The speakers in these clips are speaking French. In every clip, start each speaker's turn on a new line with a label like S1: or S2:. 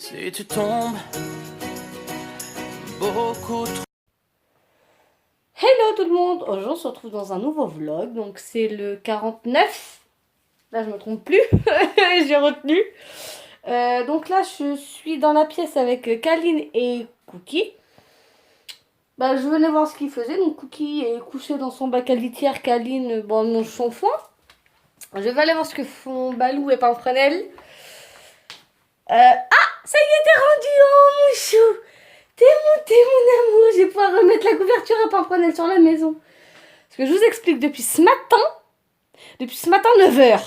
S1: Si tu tombes beaucoup trop.
S2: Hello tout le monde, aujourd'hui on se retrouve dans un nouveau vlog, donc c'est le 49, là je me trompe plus, j'ai retenu. Donc là je suis dans la pièce avec Kaline et Cookie. Je venais voir ce qu'ils faisaient, donc Cookie est couché dans son bac à litière, Kaline mange son foin. Je vais aller voir ce que font Balou et Pimprenelle. Ah, ça y est, t'es rendu, oh mon chou! T'es mon amour, je vais pouvoir remettre la couverture à Pimprenelle sur la maison. Parce que je vous explique, depuis ce matin 9h,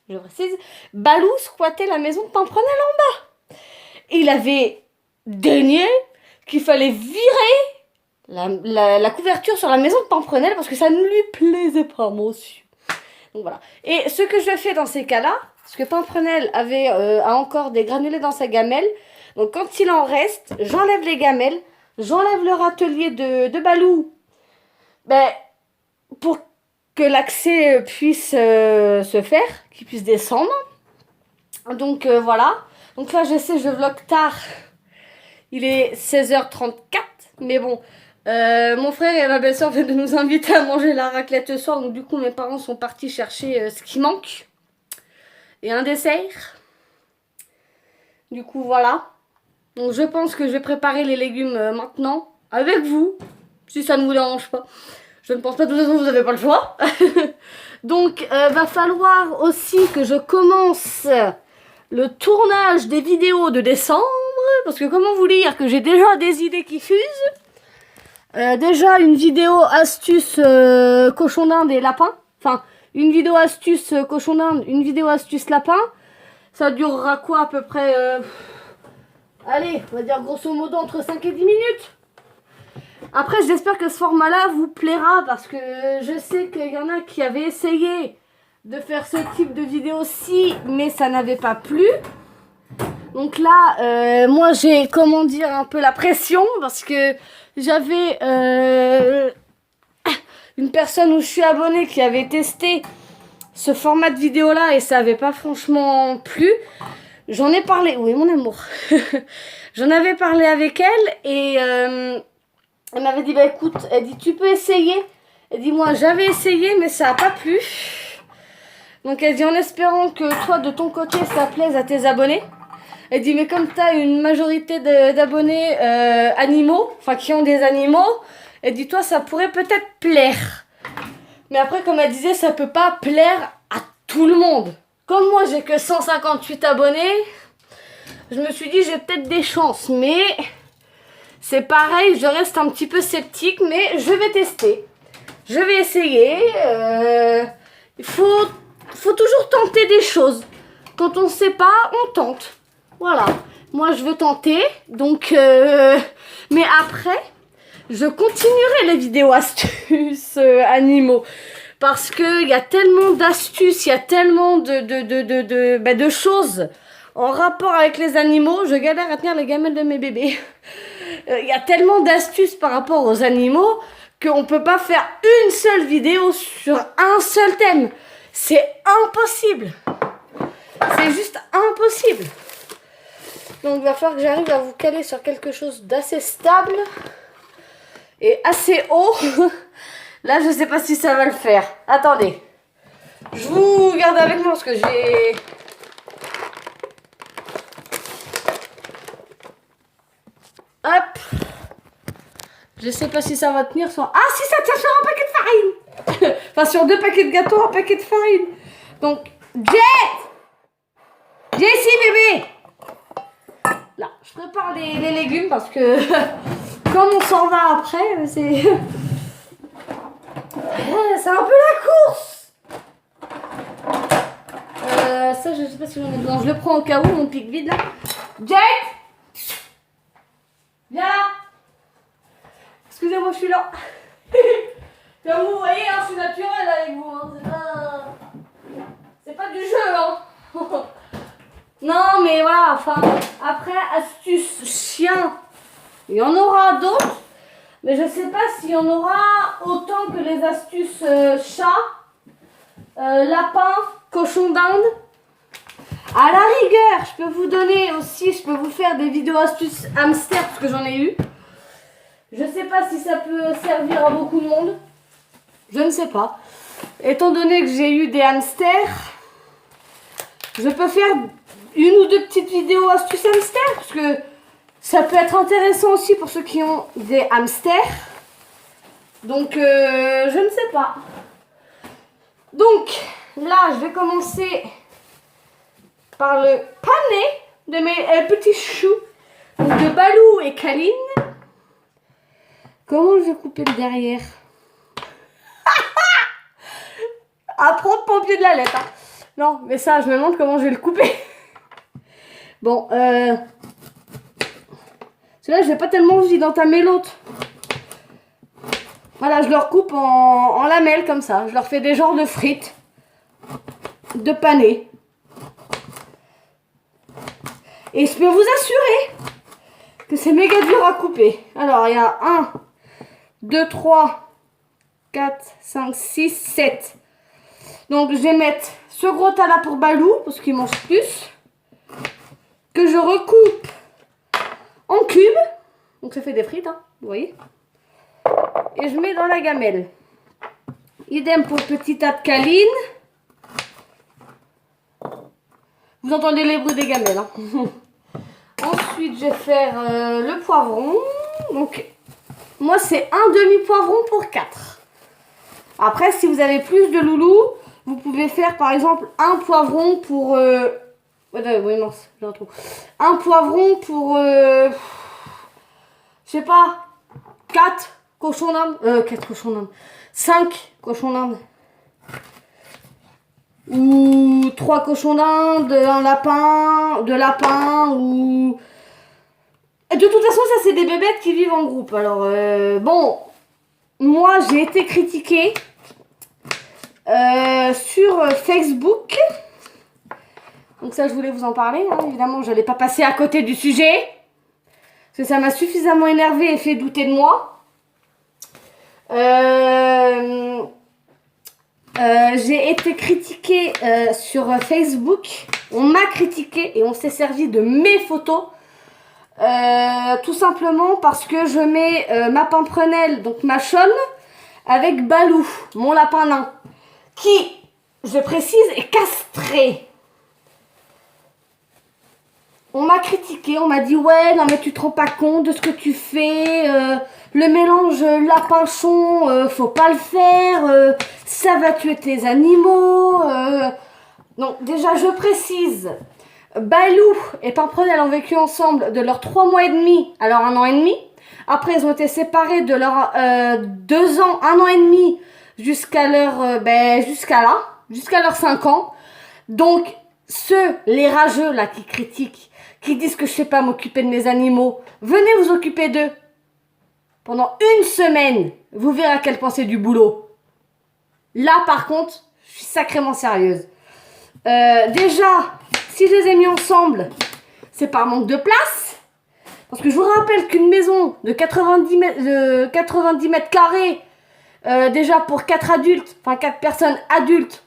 S2: je précise, Balou squattait la maison de Pimprenelle en bas. Et il avait daigné qu'il fallait virer la couverture sur la maison de Pimprenelle parce que ça ne lui plaisait pas, monsieur. Donc voilà. Et ce que je fais dans ces cas-là, parce que Pimprenelle a encore des granulés dans sa gamelle, donc quand il en reste, j'enlève les gamelles, j'enlève le râtelier de Balou, pour que l'accès puisse se faire, qu'il puisse descendre. Donc voilà. Donc là je sais, je vlog tard. Il est 16h34, mais bon. Mon frère et ma belle-sœur viennent de nous inviter à manger la raclette ce soir, donc du coup mes parents sont partis chercher ce qui manque. Et un dessert. Du coup voilà. Donc je pense que je vais préparer les légumes maintenant, avec vous, si ça ne vous dérange pas. Je ne pense pas, de toute façon vous n'avez pas le choix. Donc va falloir aussi que je commence le tournage des vidéos de décembre. Parce que comment vous dire que j'ai déjà des idées qui fusent. Déjà une vidéo astuce cochon d'Inde et lapin. Enfin, une vidéo astuce cochon d'Inde, une vidéo astuce lapin. Ça durera quoi à peu près allez, on va dire grosso modo entre 5 et 10 minutes. Après, j'espère que ce format-là vous plaira parce que je sais qu'il y en a qui avaient essayé de faire ce type de vidéo-ci, mais ça n'avait pas plu. Donc là, moi j'ai, comment dire, un peu la pression parce que j'avais une personne où je suis abonnée qui avait testé ce format de vidéo-là et ça n'avait pas franchement plu. J'en ai parlé, oui mon amour, j'en avais parlé avec elle et elle m'avait dit, écoute, elle dit tu peux essayer. Elle dit moi j'avais essayé mais ça n'a pas plu. Donc elle dit en espérant que toi de ton côté ça plaise à tes abonnés. Elle dit mais comme tu as une majorité d'abonnés animaux, enfin qui ont des animaux, elle dit toi ça pourrait peut-être plaire. Mais après comme elle disait ça peut pas plaire à tout le monde. Comme moi j'ai que 158 abonnés, je me suis dit j'ai peut-être des chances, mais c'est pareil, je reste un petit peu sceptique, mais je vais tester. Je vais essayer. Il faut toujours tenter des choses. Quand on ne sait pas, on tente. Voilà. Moi je veux tenter, donc mais après, je continuerai les vidéos astuces animaux. Parce qu'il y a tellement d'astuces, il y a tellement de choses en rapport avec les animaux. Je galère à tenir les gamelles de mes bébés. Il y a tellement d'astuces par rapport aux animaux qu'on ne peut pas faire une seule vidéo sur un seul thème. C'est impossible. C'est juste impossible. Donc il va falloir que j'arrive à vous caler sur quelque chose d'assez stable et assez haut. Là, je sais pas si ça va le faire. Attendez. Je vous garde avec moi parce que j'ai... Hop. Je sais pas si ça va tenir sur... Ah, si, ça tient sur un paquet de farine. Enfin, sur 2 paquets de gâteaux, un paquet de farine. Donc, Jet! Jessie, bébé! Là, je prépare les légumes parce que... comme on s'en va après, c'est... c'est un peu la course. Ça je sais pas si j'en ai besoin. Je le prends au cas où, mon pic vide là. Jet, viens là. Excusez-moi, je suis là. Comme vous voyez, hein, je suis naturelle avec vous. Hein. C'est pas du jeu. Hein. Non mais voilà, enfin, après astuce chien, il y en aura d'autres. Mais je sais pas s'il y en aura autant que les astuces chat, lapin, cochon d'Inde. À la rigueur, je peux vous donner aussi, je peux vous faire des vidéos astuces hamster parce que j'en ai eu. Je sais pas si ça peut servir à beaucoup de monde. Je ne sais pas. Étant donné que j'ai eu des hamsters, je peux faire une ou deux petites vidéos astuces hamsters parce que ça peut être intéressant aussi pour ceux qui ont des hamsters. Donc, je ne sais pas. Donc, là, je vais commencer par le pané de mes petits choux de Balou et Kaline. Comment je vais couper le derrière? Apprendre pompier de la lettre. Hein. Non, mais ça, je me demande comment je vais le couper. Bon, celui-là, je vais pas tellement envie d'entamer l'autre. Voilà, je leur coupe en lamelles comme ça. Je leur fais des genres de frites, de pané. Et je peux vous assurer que c'est méga dur à couper. Alors, il y a 1, 2, 3, 4, 5, 6, 7. Donc, je vais mettre ce gros tas là pour Balou, parce qu'il mange plus. Que je recoupe en cubes. Donc, ça fait des frites, hein, vous voyez. Et je mets dans la gamelle. Idem pour le petit tas de Kaline. Vous entendez les bruits des gamelles. Hein. Ensuite, je vais faire le poivron. Donc, moi, c'est un demi-poivron pour 4. Après, si vous avez plus de loulous, vous pouvez faire, par exemple, un poivron pour... oui, mince, j'ai un trou. Un poivron pour... je sais pas, 4 cochons d'Inde. 4 cochons d'Inde. 5 cochons d'Inde. Ou 3 cochons d'Inde, un lapin, 2 lapins, ou... De toute façon, ça, c'est des bébêtes qui vivent en groupe. Alors, bon, moi, j'ai été critiquée sur Facebook. Donc ça, je voulais vous en parler. Hein. Évidemment, je n'allais pas passer à côté du sujet. Parce que ça m'a suffisamment énervé et fait douter de moi. J'ai été critiquée sur Facebook. On m'a critiqué et on s'est servi de mes photos. Tout simplement parce que je mets ma pimprenelle, donc ma chonne, avec Balou, mon lapin nain, qui, je précise, est castré. On m'a critiqué, on m'a dit ouais, non mais tu te rends pas compte de ce que tu fais, le mélange lapin-chon, faut pas le faire, ça va tuer tes animaux. Donc déjà je précise, Balou et Pimprenelle ont vécu ensemble de leurs 3 mois et demi à leur 1 an et demi. Après ils ont été séparés de leurs 2 ans, 1 an et demi jusqu'à leur, jusqu'à leurs 5 ans. Donc les rageux là qui critiquent, qui disent que je sais pas m'occuper de mes animaux, venez vous occuper d'eux. Pendant 1 semaine, vous verrez à quel point c'est du boulot. Là par contre, je suis sacrément sérieuse. Déjà, si je les ai mis ensemble, c'est par manque de place. Parce que je vous rappelle qu'une maison de 90 mètres carrés, déjà pour 4 adultes, enfin 4 personnes adultes,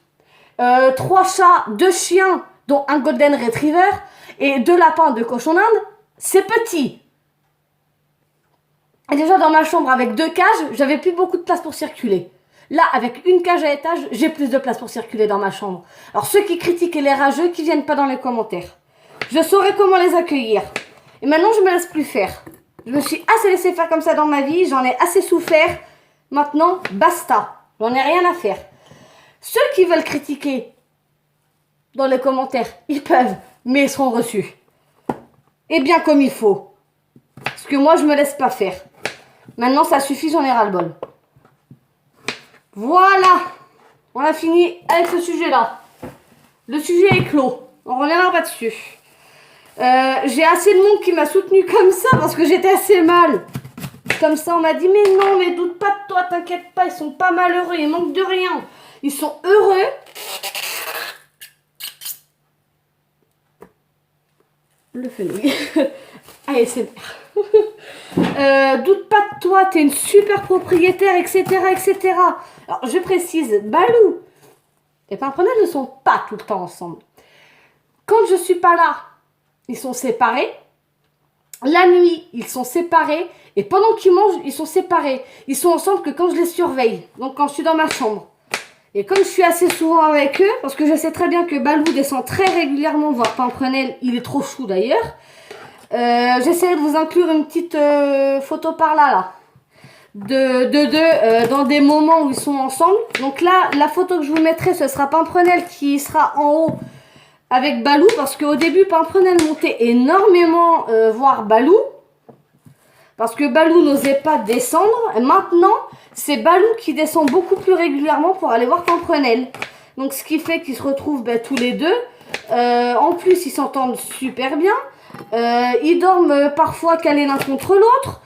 S2: 3 chats, 2 chiens, dont un Golden Retriever, et 2 lapins, 2 cochons d'Inde, c'est petit. Et déjà dans ma chambre avec 2 cages, j'avais plus beaucoup de place pour circuler. Là, avec une cage à étage, j'ai plus de place pour circuler dans ma chambre. Alors ceux qui critiquent et les rageux, qui viennent pas dans les commentaires. Je saurai comment les accueillir. Et maintenant, je me laisse plus faire. Je me suis assez laissé faire comme ça dans ma vie, j'en ai assez souffert. Maintenant, basta. J'en ai rien à faire. Ceux qui veulent critiquer dans les commentaires, ils peuvent, mais ils seront reçus. Et bien comme il faut. Parce que moi, je me laisse pas faire. Maintenant, ça suffit, j'en ai ras-le-bol. Voilà. On a fini avec ce sujet-là. Le sujet est clos. On reviendra pas dessus. J'ai assez de monde qui m'a soutenu comme ça parce que j'étais assez mal. Comme ça, on m'a dit, mais non, mais doute pas de toi, t'inquiète pas, ils sont pas malheureux, ils manquent de rien. Ils sont heureux. Le fenouil. Allez, c'est doute pas de toi, t'es une super propriétaire, etc., etc. Alors, je précise, Balou et Pimprenelle ne sont pas tout le temps ensemble. quand je suis pas là, ils sont séparés. La nuit, ils sont séparés. Et pendant qu'ils mangent, ils sont séparés. Ils sont ensemble que quand je les surveille. Donc quand je suis dans ma chambre. Et comme je suis assez souvent avec eux, parce que je sais très bien que Balou descend très régulièrement voir Pimprenel, il est trop chou d'ailleurs. J'essaie de vous inclure une petite photo par là. De deux dans des moments où ils sont ensemble. Donc là, la photo que je vous mettrai, ce sera Pimprenel qui sera en haut avec Balou. Parce qu'au début, Pimprenel montait énormément voir Balou. Parce que Balou n'osait pas descendre. Et maintenant, c'est Balou qui descend beaucoup plus régulièrement pour aller voir Pimprenel. Donc ce qui fait qu'ils se retrouvent tous les deux. En plus, ils s'entendent super bien. Ils dorment parfois calés l'un contre l'autre.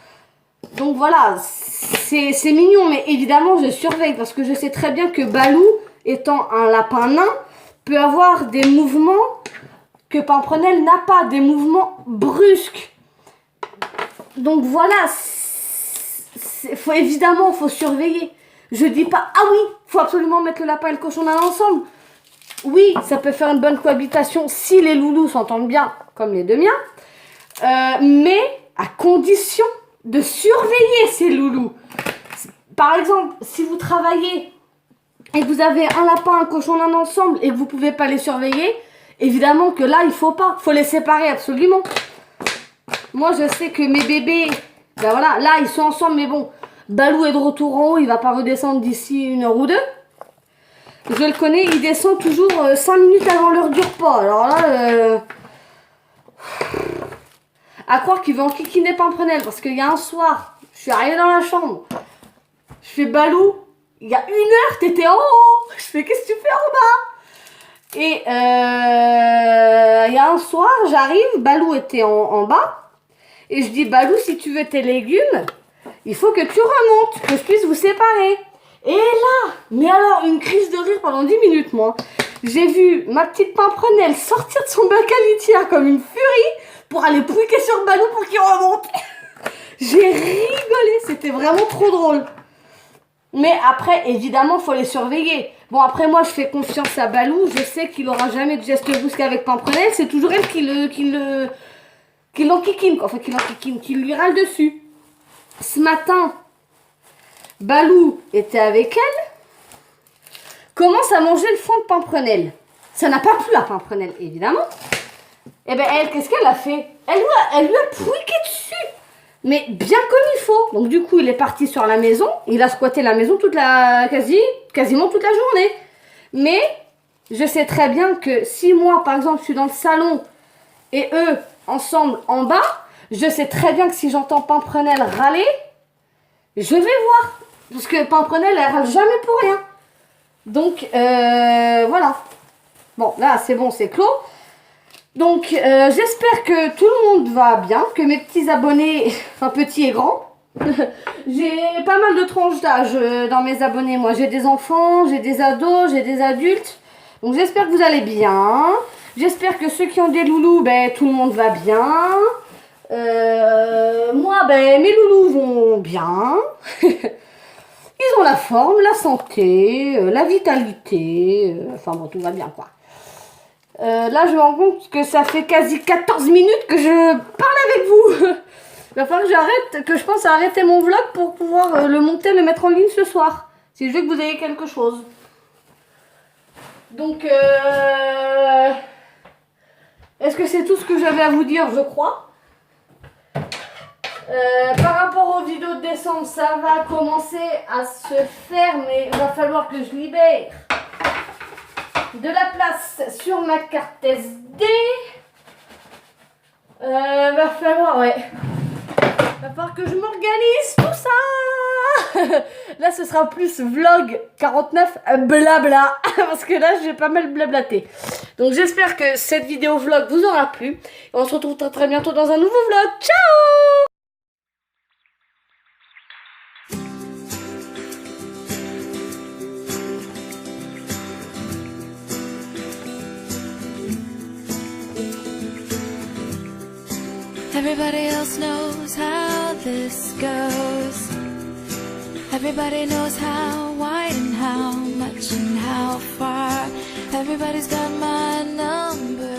S2: Donc voilà, c'est mignon. Mais évidemment, je surveille parce que je sais très bien que Balou, étant un lapin nain, peut avoir des mouvements que Pimprenel n'a pas. Des mouvements brusques. Donc voilà, évidemment, il faut surveiller. Je dis pas, ah oui, il faut absolument mettre le lapin et le cochon nain ensemble. Oui, ça peut faire une bonne cohabitation si les loulous s'entendent bien, comme les deux miens. Mais à condition de surveiller ces loulous. Par exemple, si vous travaillez et que vous avez un lapin, un cochon nain ensemble et que vous ne pouvez pas les surveiller, évidemment que là, il faut pas. Il faut les séparer absolument. Moi, je sais que mes bébés, voilà, là, ils sont ensemble, mais bon, Balou est de retour en haut, il va pas redescendre d'ici 1 heure ou 2. Je le connais, il descend toujours 5 minutes avant l'heure du repas. Alors là, à croire qu'il veut enquiquiner Pimprenel, parce qu'il y a un soir, je suis arrivée dans la chambre, je fais Balou, il y a 1 heure, t'étais en haut. Je fais, qu'est-ce que tu fais en bas? Et il y a un soir, j'arrive, Balou était en bas. Et je dis, Balou, si tu veux tes légumes, il faut que tu remontes, que je puisse vous séparer. Et là, mais alors, une crise de rire pendant 10 minutes, moi. J'ai vu ma petite Pimprenel sortir de son bac à litière comme une furie pour aller pouiquer sur Balou pour qu'il remonte. J'ai rigolé, c'était vraiment trop drôle. Mais après, évidemment, il faut les surveiller. Bon, après, moi, je fais confiance à Balou. Je sais qu'il n'aura jamais de geste brusque avec Pimprenel. C'est toujours elle qui l'enquiquine, enfin qui lui râle dessus. Ce matin, Balou était avec elle, commence à manger le fond de Pimprenel. Ça n'a pas plu à Pimprenel, évidemment. Et bien elle, qu'est-ce qu'elle a fait? Elle lui a pouiqué dessus, mais bien comme il faut. Donc du coup, il est parti sur la maison, il a squatté la maison quasiment toute la journée. Mais je sais très bien que si moi, par exemple, je suis dans le salon et eux, ensemble en bas, je sais très bien que si j'entends Pimprenel râler, je vais voir. Parce que Pimprenel, elle râle jamais pour rien. Donc, voilà. Bon, là, c'est bon, c'est clos. Donc, j'espère que tout le monde va bien, que mes petits abonnés, enfin petits et grands, j'ai pas mal de tranches d'âge dans mes abonnés. Moi, j'ai des enfants, j'ai des ados, j'ai des adultes. Donc, j'espère que vous allez bien. J'espère que ceux qui ont des loulous, tout le monde va bien. Moi, mes loulous vont bien. Ils ont la forme, la santé, la vitalité. Enfin bon, tout va bien, quoi. Là, je me rends compte que ça fait quasi 14 minutes que je parle avec vous. Il va falloir que j'arrête, que je pense à arrêter mon vlog pour pouvoir le monter, le mettre en ligne ce soir. Si je veux que vous ayez quelque chose. Donc, est-ce que c'est tout ce que j'avais à vous dire? Je crois. Par rapport aux vidéos de décembre, ça va commencer à se faire, mais il va falloir que je libère de la place sur ma carte SD. Va falloir que je m'organise tout ça. Là, ce sera plus vlog 49 blabla, parce que là, j'ai pas mal blablaté. Donc, j'espère que cette vidéo vlog vous aura plu. Et on se retrouve très très bientôt dans un nouveau vlog. Ciao!
S1: Everybody else knows how this goes. Everybody knows how wide and how much and how far. Everybody's got my number.